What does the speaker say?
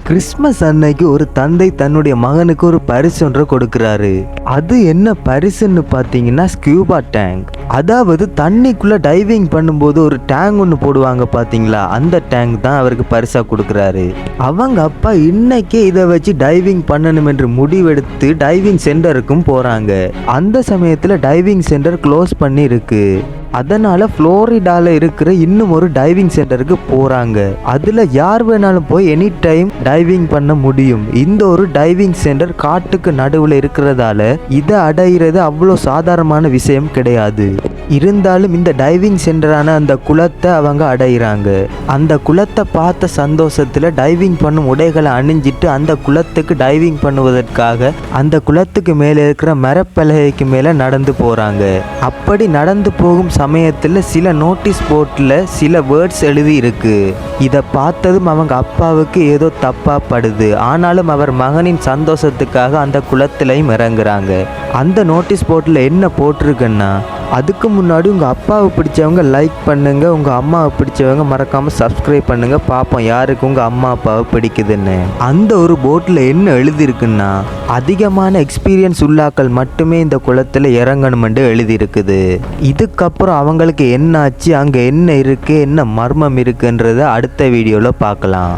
Christmas அன்னைக்கு ஒரு தந்தை தன்னுடைய மகனுக்கு ஒரு பரிசு ஒன்றை கொடுக்கிறாரு. அது என்ன பரிசுன்னு பார்த்தீங்கன்னா ஸ்கியூபா டேங்க். அதாவது தண்ணிக்குள்ள டைவிங் பண்ணும்போது ஒரு டேங்க் ஒன்று போடுவாங்க பார்த்தீங்களா, அந்த டேங்க் தான் அவருக்கு பரிசா கொடுக்குறாரு. அவங்க அப்பா இன்னைக்கே இதை வச்சு டைவிங் பண்ணணும் என்று முடிவெடுத்து டைவிங் சென்டருக்கும் போறாங்க. அந்த சமயத்தில் டைவிங் சென்டர் க்ளோஸ் பண்ணி இருக்கு. அதனால புளோரிடால இருக்கிற இன்னும் ஒரு டைவிங் சென்டருக்கு போறாங்க. அதுல யார் வேணாலும் போய் எனி டைம் டைவிங் பண்ண முடியும். இந்த ஒரு டைவிங் சென்டர் காட்டுக்கு நடுவில் இருக்கிறதால இதை அடையிறது அவ்வளோ சாதாரணமான விஷயம் கிடையாது. இருந்தாலும் இந்த டைவிங் சென்டரான அந்த குளத்தை அவங்க அடையிறாங்க. அந்த குளத்தை பார்த்த சந்தோஷத்துல டைவிங் பண்ணும் உடைகளை அணிஞ்சிட்டு அந்த குளத்துக்கு டைவிங் பண்ணுவதற்காக அந்த குளத்துக்கு மேலே இருக்கிற மரப்பலகைக்கு மேலே நடந்து போறாங்க. அப்படி நடந்து போகும் சமயத்தில் சில நோட்டீஸ் போர்டில் சில வேர்ட்ஸ் எழுதி இருக்கு. இதை பார்த்ததும் அவங்க அப்பாவுக்கு ஏதோ தப்பா படுது. ஆனாலும் அவர் மகனின் சந்தோஷத்துக்காக அந்த குளத்திலையும் இறங்குறாங்க. அந்த நோட்டீஸ் போர்டில் என்ன போட்டிருக்குன்னா, அதுக்கு முன்னாடி உங்கள் அப்பாவை பிடிச்சவங்க லைக் பண்ணுங்க, உங்கள் அம்மாவை பிடிச்சவங்க மறக்காமல் சப்ஸ்கிரைப் பண்ணுங்க, பார்ப்போம் யாருக்கு உங்கள் அம்மா அப்பாவை பிடிக்குதுன்னு. அந்த ஒரு போட்டில் என்ன எழுதியிருக்குன்னா, அதிகமான எக்ஸ்பீரியன்ஸ் உள்ளாக்கள் மட்டுமே இந்த குளத்தில் இறங்கணுமென்று எழுதியிருக்குது. இதுக்கப்புறம் அவங்களுக்கு என்ன ஆச்சு, அங்கே என்ன இருக்குது, என்ன மர்மம் இருக்குன்றதை அடுத்த வீடியோவில் பார்க்கலாம்.